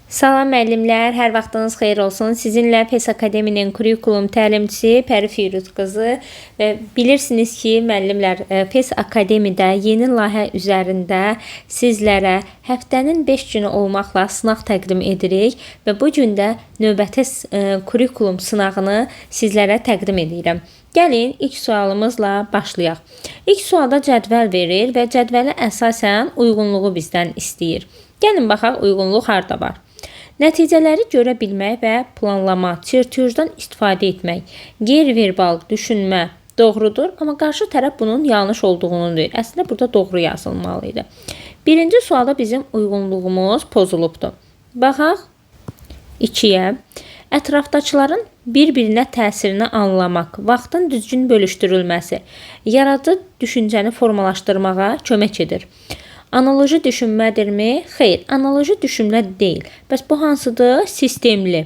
Salam müəllimlər, hər vaxtınız xeyir olsun. Sizinlə PES Akademinin kurikulum təlimçisi Pəri Firuz qızı və bilirsiniz ki, müəllimlər, PES Akademide yeni layihə üzərində sizlərə həftənin 5 günü olmaqla sınaq təqdim edirik və bu gün də növbəti kurikulum sınağını sizlərə təqdim edirəm. Gəlin ilk sualımızla başlayaq. İlk sualda cədvəl verir və cədvələ əsasən uyğunluğu bizdən istəyir. Gəlin baxaq, uyğunluq harda var. Nəticələri görə bilmək və planlama, çertyojdan istifadə etmək, qeyri-verbal düşünmə doğrudur, amma qarşı tərəf bunun yanlış olduğunu deyir. Əslində burada doğru yazılmalıydı. Birinci sualda bizim uyğunluğumuz pozulubdur. Baxaq 2-yə. Ətrafdakıların bir-birinə təsirini anlamaq, vaxtın düzgün bölüşdürülməsi, yaradıcı düşüncəni formalaşdırmağa kömək edir. Analoji düşünmədirmi? Xeyr, analoji düşünmə deyil. Bəs bu hansıdır? Sistemli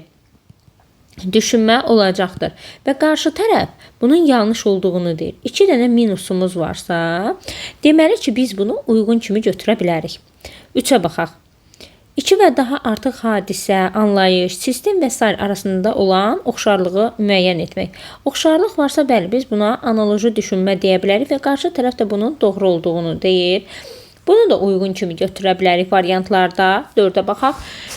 düşünmə olacaqdır. Və qarşı tərəf bunun yanlış olduğunu deyir. 2 dənə minusumuz varsa, deməli ki, biz bunu uyğun kimi götürə bilərik. 3-ə baxaq. 2 və daha artıq hadisə, anlayış, sistem və s. arasında olan oxşarlığı müəyyən etmək. Oxşarlıq varsa, bəli, biz buna analoji düşünmə deyə bilərik və qarşı tərəf də bunun doğru olduğunu deyir. Bunu da uyğun kimi götürə bilərik variantlarda. 4-ə baxaq.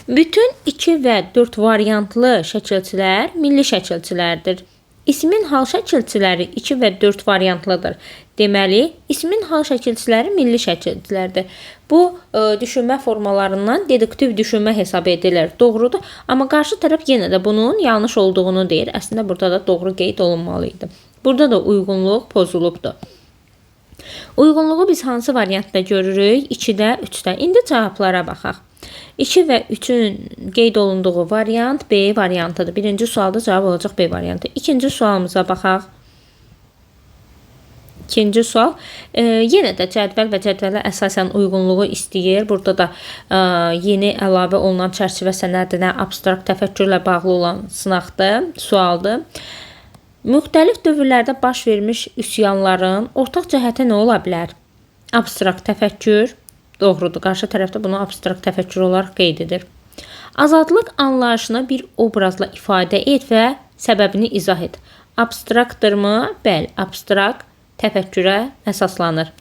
Bütün 2 və 4 variantlı şəkilçilər milli şəkilçilərdir. İsmin hal şəkilçiləri 2 və 4 variantlıdır. Deməli, ismin hal şəkilçiləri milli şəkilçilərdir. Bu, düşünmə formalarından deduktiv düşünmə hesab edilir. Doğrudur. Amma qarşı tərəf yenə də bunun yanlış olduğunu deyir. Əslində, burada da doğru qeyd olunmalıydı. Burada da uyğunluq pozulubdur. Uyğunluğu biz hansı variantda görürük? 2-də, 3-də. İndi cavablara baxaq. 2 və 3-ün qeyd olunduğu variant B variantıdır. Birinci sualda cavab olacaq B variantı. İkinci sualımıza baxaq. İkinci sual. Yenə də cədvəl və cədvələ əsasən uyğunluğu istəyir. Burada da yeni əlavə olunan çərçivə sənədinə abstrakt təfəkkürlə bağlı olan sınaqdır, sualdır. Müxtəlif dövrlərdə baş vermiş üsyanların ortaq cəhəti nə ola bilər? Abstrakt təfəkkür, doğrudur. Qarşı tərəfdə bunu abstrakt təfəkkür olaraq qeyd edir. Azadlıq anlayışını bir obrazla ifadə et və səbəbini izah et. Abstraktdırmı? Bəli, abstrakt təfəkkürə əsaslanır.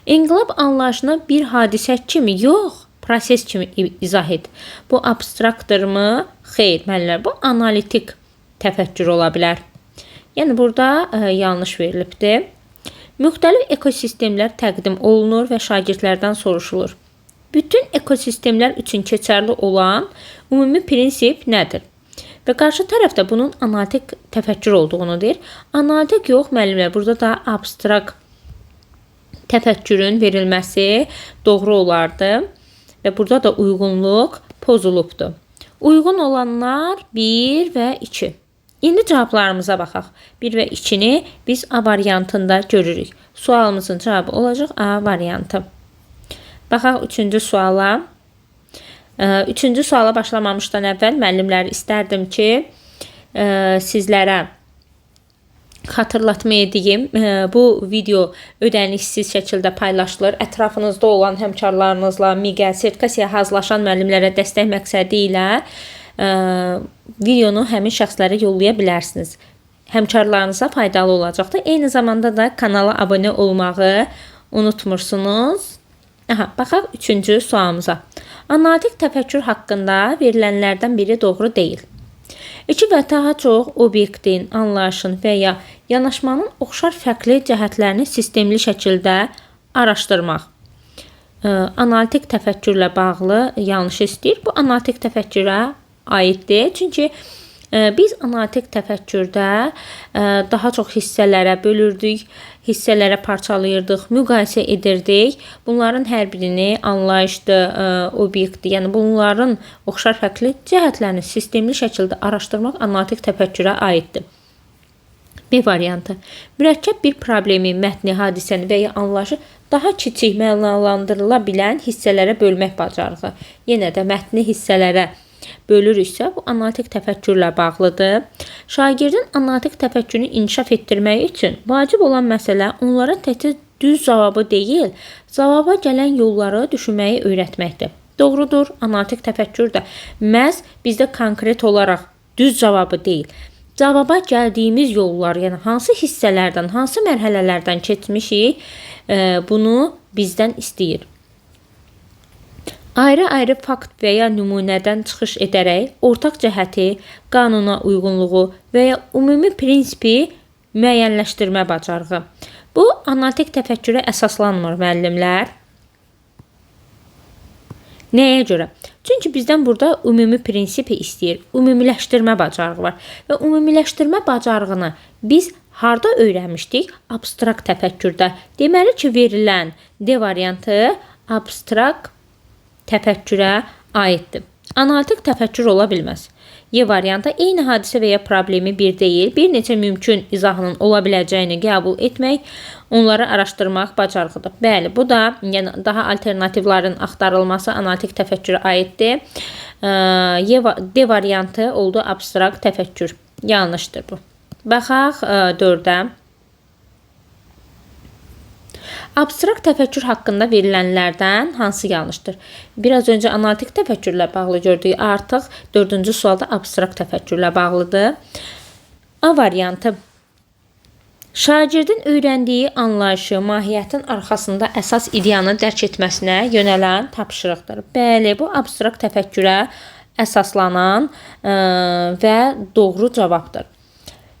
İnqilab anlayışını bir hadisə kimi, yox, proses kimi izah et. Bu abstraktdırmı? Xeyr, müəllimlər, bu analitik təfəkkür ola bilər. Yəni, burada yanlış verilibdir. Müxtəlif ekosistemlər təqdim olunur və şagirdlərdən soruşulur. Bütün ekosistemlər üçün keçərli olan ümumi prinsip nədir? Və qarşı tərəfdə bunun analitik təfəkkür olduğunu deyir. Analitik yox, müəllimlər, burada da abstrakt təfəkkürün verilməsi doğru olardı. Və burada da uyğunluq pozulubdur. Uyğun olanlar 1 və 2. İndi cavablarımıza baxaq. 1 və 2-ni biz A variantında görürük. Sualımızın cavabı olacaq A variantı. Baxaq 3-cü suala. 3-cü suala başlamamışdan əvvəl müəllimlər istərdim ki, sizlərə xatırlatma edeyim. Bu video ödənişsiz şəkildə paylaşılır. Ətrafınızda olan həmkarlarınızla MİQə, sertifikasiyaya hazırlaşan müəllimlərə dəstək məqsədi ilə videonu həmin şəxslərə yollaya bilərsiniz. Həmkarlarınıza faydalı olacaqdır. Eyni zamanda da kanala abunə olmağı unutmursunuz. Baxaq 3-cü sualımıza. Analitik təfəkkür haqqında verilənlərdən biri doğru deyil. 2 və daha çox obyektin, anlayışın və ya yanaşmanın oxşar fərqli cəhətlərini sistemli şəkildə araşdırmaq. Analitik təfəkkürlə bağlı yanlış istəyir. Bu analitik təfəkkürə aiddir. Çünki biz analitik təfəkkürdə daha çox hissələrə bölürdük, hissələrə parçalayırdıq, müqayisə edirdik. Bunların hər birini anlayışdır, obyektdir. Yəni bunların oxşar fərqli cəhətlərini sistemli şəkildə araşdırmaq analitik təfəkkürə aiddir. B variantı. Mürəkkəb bir problemi, mətni, hadisəni və ya anlayışı daha kiçik mənalandırıla bilən hissələrə bölmək bacarığı. Yenə də mətni hissələrə bölürüksə, bu analitik təfəkkürlə bağlıdır. Şagirdin analitik təfəkkürünü inkişaf etdirmək üçün vacib olan məsələ onlara təkcə düz cavabı deyil, cavaba gələn yolları düşünməyi öyrətməkdir. Doğrudur, analitik təfəkkür də məhz bizdə konkret olaraq düz cavabı deyil. Cavaba gəldiyimiz yollar, yəni hansı hissələrdən, hansı mərhələlərdən keçmişik, bunu bizdən istəyir. Ayrı-ayrı fakt və ya nümunədən çıxış edərək ortaq cəhəti, qanuna uyğunluğu və ya ümumi prinsipi müəyyənləşdirmə bacarığı. Bu, analitik təfəkkürə əsaslanmır müəllimlər. Nəyə görə? Çünki bizdən burada ümumi prinsipi istəyir, ümumiləşdirmə bacarığı var. Və ümumiləşdirmə bacarığını biz harda öyrənmişdik? Abstrakt təfəkkürdə. Deməli ki, verilən D variantı abstrakt təfəkkürə aiddir. Analitik təfəkkür ola bilməz. Y variantı eyni hadisə və ya problemi bir deyil, bir neçə mümkün izahının ola biləcəyini qəbul etmək, onları araşdırmaq bacarığıdır. Bəli, bu da yəni daha alternativlərin axtarılması analitik təfəkkürə aiddir. D variantı oldu abstrakt təfəkkür. Yanlışdır bu. Baxaq 4-ə. Abstrakt təfəkkür haqqında verilənlərdən hansı yanlışdır? Biraz öncə analitik təfəkkürlə bağlı gördük. Artıq 4-cü sualda abstrakt təfəkkürlə bağlıdır. A variantı. Şagirdin öyrəndiyi anlayışı, mahiyyətin arxasında əsas ideyanı dərk etməsinə yönələn tapşırıqdır. Bəli, bu abstrakt təfəkkürə əsaslanan və doğru cavabdır.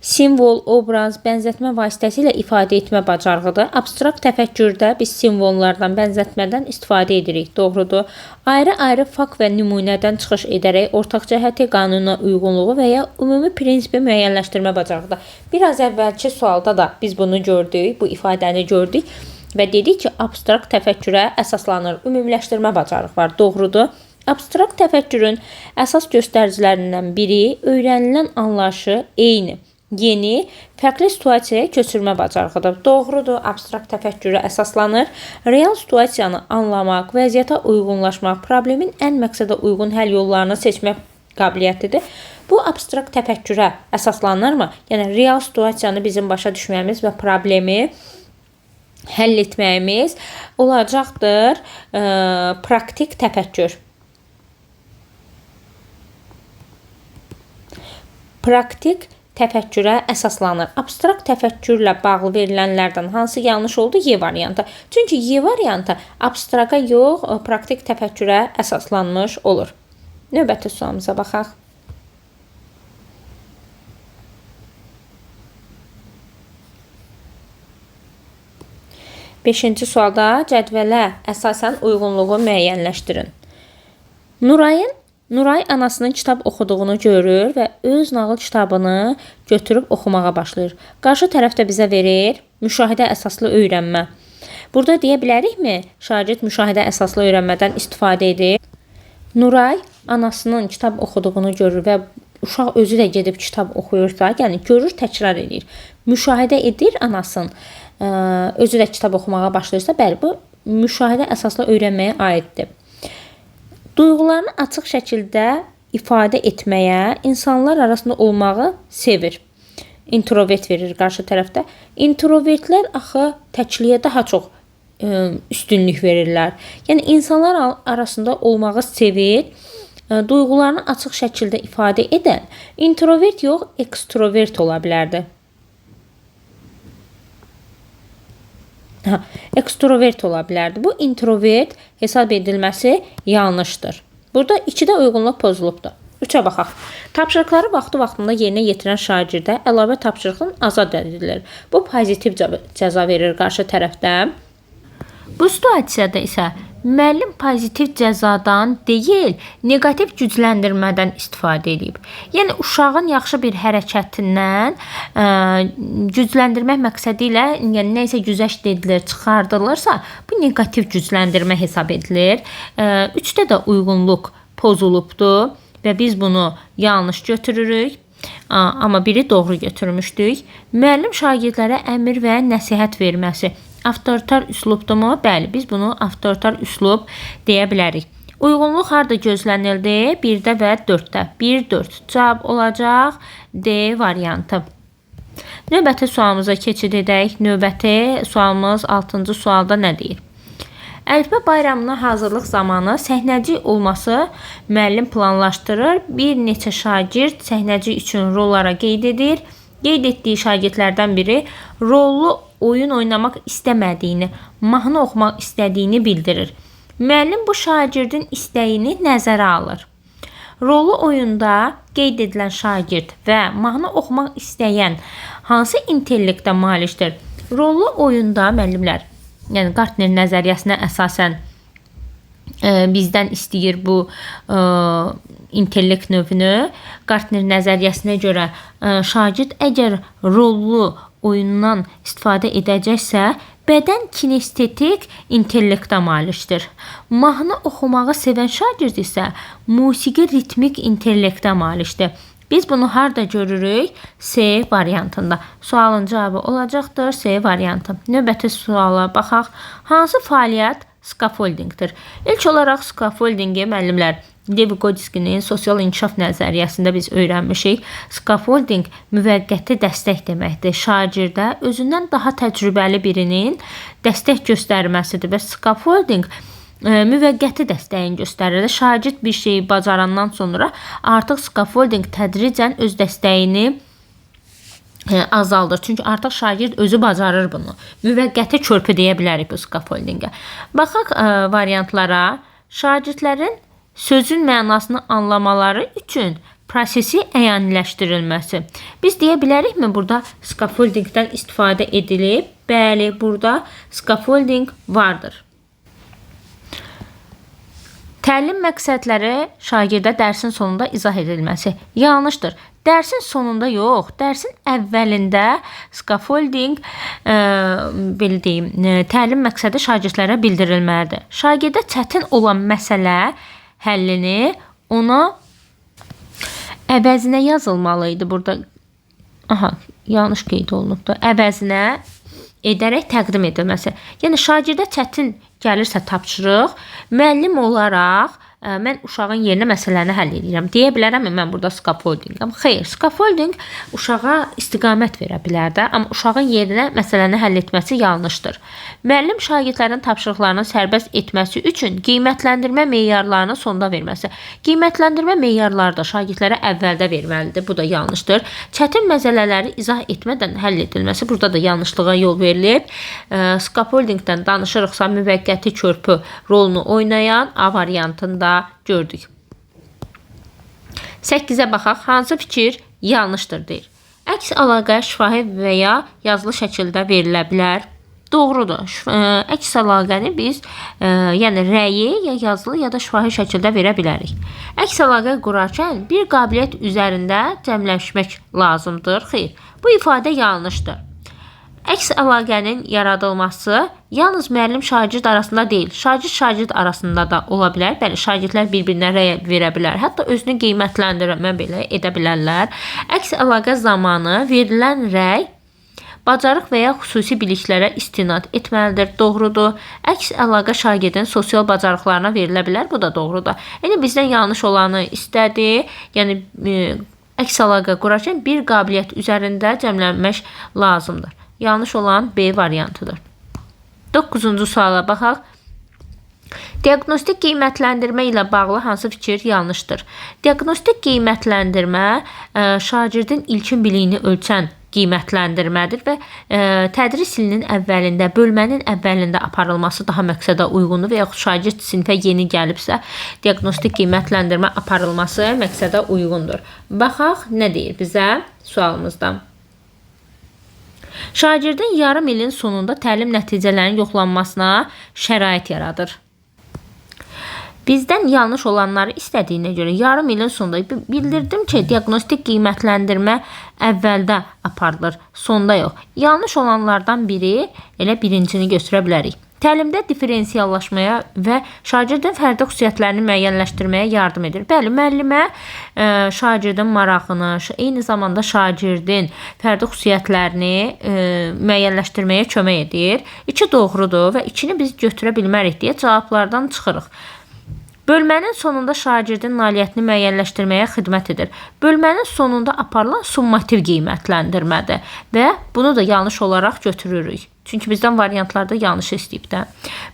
Simvol, obraz, bənzətmə vasitəsilə ifadə etmə bacarığıdır. Abstrakt təfəkkürdə biz simvollardan, bənzətmədən istifadə edirik. Doğrudur. Ayrı-ayrı fakt və nümunədən çıxış edərək ortaq cəhəti, qanuna uyğunluğu və ya ümumi prinsipi müəyyənləşdirmə bacarığıdır. Biraz əvvəlki sualda da biz bunu gördük, bu ifadəni gördük və dedik ki, abstrakt təfəkkürə əsaslanır, ümumiləşdirmə bacarığı var. Doğrudur. Abstrakt təfəkkürün əsas göstəricilərindən biri öyrənilən anlayışı eyni, yeni, fərqli situasiyaya köçürmə bacarığıdır. Doğrudur, abstrakt təfəkkürə əsaslanır. Real situasiyanı anlamaq, vəziyyətə uyğunlaşmaq, problemin ən məqsədə uyğun həll yollarını seçmək qabiliyyətidir. Bu abstrakt təfəkkürə əsaslanırmı? Yəni real situasiyanı bizim başa düşməyimiz və problemi həll etməyimiz olacaqdır. Praktik təfəkkür. Praktik təfəkkürə əsaslanır. Abstrakt təfəkkürlə bağlı verilənlərdən hansı yanlış oldu? Y variantı. Çünki Y variantı abstrakta yox, praktik təfəkkürə əsaslanmış olur. Növbəti sualımıza baxaq. Beşinci sualda cədvələ əsasən uyğunluğu müəyyənləşdirin. Nuray anasının kitab oxuduğunu görür və öz nağıl kitabını götürüb oxumağa başlayır. Qarşı tərəfdə bizə verir müşahidə əsaslı öyrənmə. Burada deyə bilərikmi, şagird müşahidə əsaslı öyrənmədən istifadə edir? Nuray anasının kitab oxuduğunu görür və uşaq özü də gedib kitab oxuyursa, yəni görür, təkrar edir. Müşahidə edir anasının, özü də kitab oxumağa başlayırsa, bəli, bu müşahidə əsaslı öyrənməyə aiddir. Duyğularını açıq şəkildə ifadə etməyə, insanlar arasında olmağı sevir. İntrovert verir qarşı tərəfdə. İntrovertlər axı təkliyə daha çox üstünlük verirlər. Yəni insanlar arasında olmağı sevir. Duyğularını açıq şəkildə ifadə edən introvert yox, ekstrovert ola bilərdi. Ekstrovert ola bilərdi. Bu introvert hesab edilməsi yanlışdır. Burada 2-də uyğunluq pozulubdur. 3-ə baxaq. Tapşırıqları vaxtında yerinə yetirən şagirdə əlavə tapşırıqdan azad edilir. Bu pozitiv cəza verir qarşı tərəfdə. Bu situasiyada isə müəllim pozitiv cəzadan deyil, negativ gücləndirmədən istifadə edib. Yəni uşağın yaxşı bir hərəkətindən gücləndirmək məqsədi ilə yəni nə isə güzəşt edilir, çıxardılırsa, bu negativ gücləndirmə hesab edilir. 3-də də uyğunluq pozulubdur və biz bunu yanlış götürürük. Amma biri doğru götürmüşdük. Müəllim şagirdlərə əmr və nəsihət verməsi avtoritar üslubdurmu? Bəli, biz bunu avtoritar üslub deyə bilərik. Uyğunluq harda gözlənildi? 1-də və 4-də. 1-4. Cavab olacaq D variantı. Növbəti sualımıza keçid edək. Növbəti sualımız 6-cı sualda nə deyir? Əlifba bayramına hazırlıq zamanı səhnəci olması müəllim planlaşdırır. Bir neçə şagird səhnəci üçün rollara qeyd edir. Qeyd etdiyi şagirdlərdən biri rollu oyun oynamaq istəmədiyini, mahnı oxumaq istədiyini bildirir. Müəllim bu şagirdin istəyini nəzərə alır. Rollu oyunda qeyd edilən şagird və mahnı oxumaq istəyən hansı intellektə malikdir? Rollu oyunda müəllimlər, yəni Gartner nəzəriyyəsinə əsasən bizdən istəyir bu intellekt növünü. Gartner nəzəriyyəsinə görə şagird əgər rollu oyundan istifadə edəcəksə, bədən kinestetik intellektə malikdir. Mahnı oxumağı sevən şagird isə musiqi ritmik intellektə malikdir. Biz bunu harda görürük? C variantında. Sualın cavabı olacaqdır C variantı. Növbəti suala baxaq. Hansı fəaliyyət scaffoldingdir? İlk olaraq scaffoldingi müəllimlər Levi Godskinin sosial inkişaf nəzəriyyəsində biz öyrənmişik. Scaffolding müvəqqəti dəstək deməkdir. Şagirdə özündən daha təcrübəli birinin dəstək göstərməsidir və scaffolding müvəqqəti dəstəyin göstərir. Şagird bir şeyi bacarandan sonra artıq scaffolding tədricən öz dəstəyini azaldır. Çünki artıq şagird özü bacarır bunu. Müvəqqəti körpü deyə bilərik bu scaffoldingə. Baxaq variantlara. Şagirdlərin sözün mənasını anlamaları üçün prosesi əyaniləşdirilməsi. Biz deyə bilərikmi burada scaffoldingdən istifadə edilib? Bəli, burada scaffolding vardır. Təlim məqsədləri şagirdə dərsin sonunda izah edilməsi. Yanlışdır. Dərsin sonunda yox, dərsin əvvəlində scaffolding belə deyim, təlim məqsədi şagirdlərə bildirilməlidir. Şagirdə çətin olan məsələ həllini ona əvəzinə yazılmalı idi burada. Yanlış qeyd olunubdur. Əvəzinə edərək təqdim edilməsi. Yəni şagirdə çətin gəlirsə tapşırıq, müəllim olaraq mən uşağın yerinə məsələni həll edirəm. Deyə bilərəmmi mən burada scaffoldingam? Xeyr, scaffolding uşağa istiqamət verə bilər də, amma uşağın yerinə məsələni həll etməsi yanlışdır. Müəllim şagirdlərin tapşırıqlarını sərbəst etməsi üçün qiymətləndirmə meyarlarını sonda verməsi. Qiymətləndirmə meyarları da şagirdlərə əvvəldə verməlidir. Bu da yanlışdır. Çətin məsələləri izah etmədən həll edilməsi burada da yanlışlığa yol verilib. Scaffoldingdən danışırıqsa müvəqqəti körpü rolunu oynayan A variantında gördük. 8-ə baxaq. Hansı fikir yanlışdır deyir. Əks əlaqə şifahi və ya yazılı şəkildə verilə bilər. Doğrudur. Əks əlaqəni biz yəni rəyi ya yazılı ya da şifahi şəkildə verə bilərik. Əks əlaqə qurarkən bir qabiliyyət üzərində cəmləşmək lazımdır. Xeyr, bu ifadə yanlışdır. Əks əlaqənin yaradılması yalnız müəllim şagird arasında deyil, şagird arasında da ola bilər. Bəli, şagirdlər bir-birinə rəy verə bilər. Hətta özünü qiymətləndirmə belə edə bilərlər. Əks əlaqə zamanı verilən rəy bacarıq və ya xüsusi biliklərə istinad etməlidir. Doğrudur. Əks əlaqə şagirdin sosial bacarıqlarına verilə bilər. Bu da doğrudur. Yəni bizdən yanlış olanı istədi. Yəni əks əlaqə qurarkən bir qabiliyyət üzərində cəmlənmək lazımdır. Yanlış olan B variantıdır. 9-cu suala baxaq. Diaqnostik qiymətləndirmə ilə bağlı hansı fikir yanlışdır? Diaqnostik qiymətləndirmə şagirdin ilkin biliyini ölçən qiymətləndirmədir və tədris ilinin əvvəlində, bölmənin əvvəlində aparılması daha məqsədə uyğundur və yaxud şagird sinifə yeni gəlibsə, diaqnostik qiymətləndirmə aparılması məqsədə uyğundur. Baxaq, nə deyir bizə sualımızda? Şagirdin yarım ilin sonunda təlim nəticələrinin yoxlanmasına şərait yaradır. Bizdən yanlış olanları istədiyinə görə yarım ilin sonunda bildirdim ki, diaqnostik qiymətləndirmə əvvəldə aparılır, sonda yox. Yanlış olanlardan biri elə birincini götürə bilərik. Təlimdə diferensiallaşmaya və şagirdin fərdi xüsusiyyətlərini müəyyənləşdirməyə yardım edir. Bəli, müəllimə şagirdin marağını, eyni zamanda şagirdin fərdi xüsusiyyətlərini müəyyənləşdirməyə kömək edir. 2 doğrudur və 2-ni biz götürə bilmərik deyə cavablardan çıxırıq. Bölmənin sonunda şagirdin nailiyyətini müəyyənləşdirməyə xidmət edir. Bölmənin sonunda aparılan summativ qiymətləndirmədir və bunu da yanlış olaraq götürürük. Çünki bizdən variantlarda yanlış istəyib də.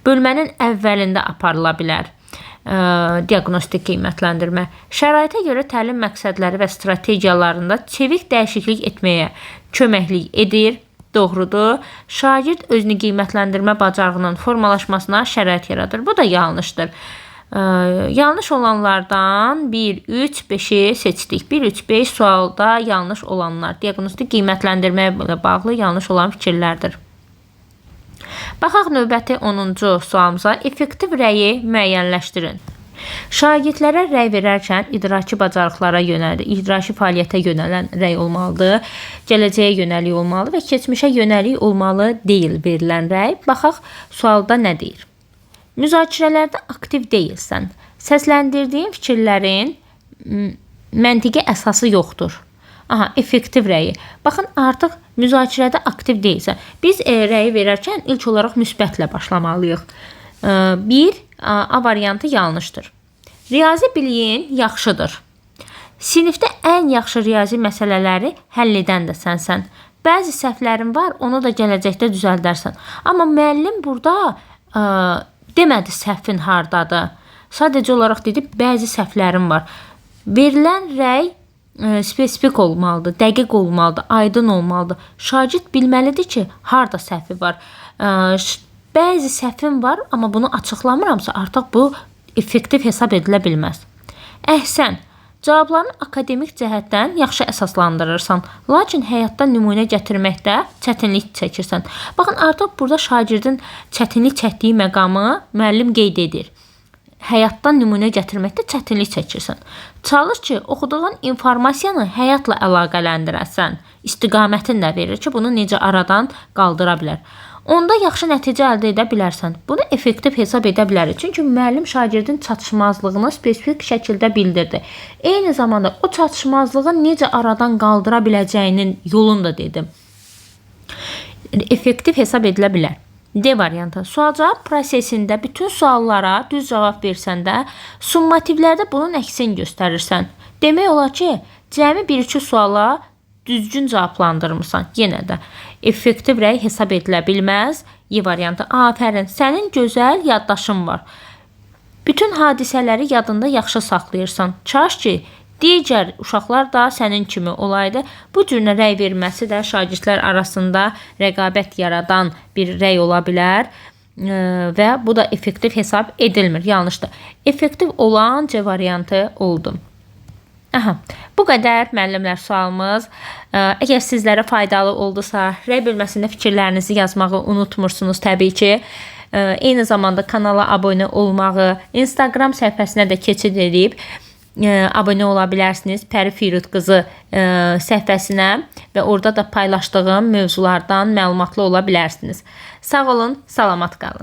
Bölmənin əvvəlində aparıla bilər. Diaqnostik qiymətləndirmə. Şəraitə görə təlim məqsədləri və strategiyalarında çevik dəyişiklik etməyə köməklik edir. Doğrudur. Şagird özünü qiymətləndirmə bacarığının formalaşmasına şərait yaradır. Bu da yanlışdır. Yanlış olanlardan 1, 3, 5'i seçdik. 1, 3, 5 sualda yanlış olanlar. Diaqnostik qiymətləndirmə ilə bağlı yanlış olan fikirlərdir. Baxaq növbəti 10-cu sualımıza. Effektiv rəyi müəyyənləşdirin. Şagirdlərə rəy verərkən idraki bacarıqlara yönəldi, idraki fəaliyyətə yönələn rəy olmalıdır, gələcəyə yönəlik olmalı və keçmişə yönəlik olmalı deyil verilən rəy. Baxaq sualda nə deyir? Müzakirələrdə aktiv deyilsən. Səsləndirdiyin fikirlərin məntiqi əsası yoxdur. Aha, effektiv rəyi. Baxın, artıq müzakirədə aktiv deyilsən. Biz rəyi verərkən ilk olaraq müsbətlə başlamalıyıq. 1. A variantı yanlışdır. Riyazi biliyin yaxşıdır. Sinifdə ən yaxşı riyazi məsələləri həll edən də sənsən. Bəzi səhvlərin var, onu da gələcəkdə düzəldərsən. Amma müəllim burada demədi səhvin hardadır. Sadəcə olaraq dedi, bəzi səhvlərim var. Verilən rəy spesifik olmalıdır, dəqiq olmalıdır, aydın olmalıdır. Şagird bilməlidir ki, harda səhvi var. Bəzi səhvim var, amma bunu açıqlamıramsa, artıq bu effektiv hesab edilə bilməz. Əhsən, cavablarını akademik cəhətdən yaxşı əsaslandırırsan, lakin həyatda nümunə gətirməkdə çətinlik çəkirsən. Baxın, artıq burada şagirdin çətinlik çəkdiyi məqamı müəllim qeyd edir. Həyatdan nümunə gətirməkdə çətinlik çəkirsən. Çalış ki, oxuduğun informasiyanı həyatla əlaqələndirəsən. İstiqamətin də verir ki, bunu necə aradan qaldıra bilər. Onda yaxşı nəticə əldə edə bilərsən. Bunu effektiv hesab edə bilərik. Çünki müəllim şagirdin çatışmazlığını spesifik şəkildə bildirdi. Eyni zamanda o çatışmazlığı necə aradan qaldıra biləcəyinin yolunu da dedim. Effektiv hesab edilə bilər. D variantı. Sual-cavab prosesində bütün suallara düz cavab versən də, summativlərdə bunun əksini göstərirsən. Demək olar ki, cəmi 1-2 suala düzgün cavablandırmırsan. Yenə də effektiv rəy hesab edilə bilməz. Y variantı. Afərin, sənin gözəl yaddaşın var. Bütün hadisələri yadında yaxşı saxlayırsan. Kaş ki, digər uşaqlar da sənin kimi olaydı. Bu cür rəy verməsi də şagirdlər arasında rəqabət yaradan bir rəy ola bilər və bu da effektiv hesab edilmir. Yanlışdır. Effektiv olan C variantı oldu. Aha, bu qədər müəllimlər sualımız. Əgər sizlərə faydalı oldusa, rəy bölməsində fikirlərinizi yazmağı unutmursunuz təbii ki. Eyni zamanda kanala abunə olmağı, Instagram səhifəsinə də keçid edib abunə ola bilərsiniz. Pəri Firuz qızı səhifəsinə və orada da paylaşdığım mövzulardan məlumatlı ola bilərsiniz. Sağ olun, salamat qalın.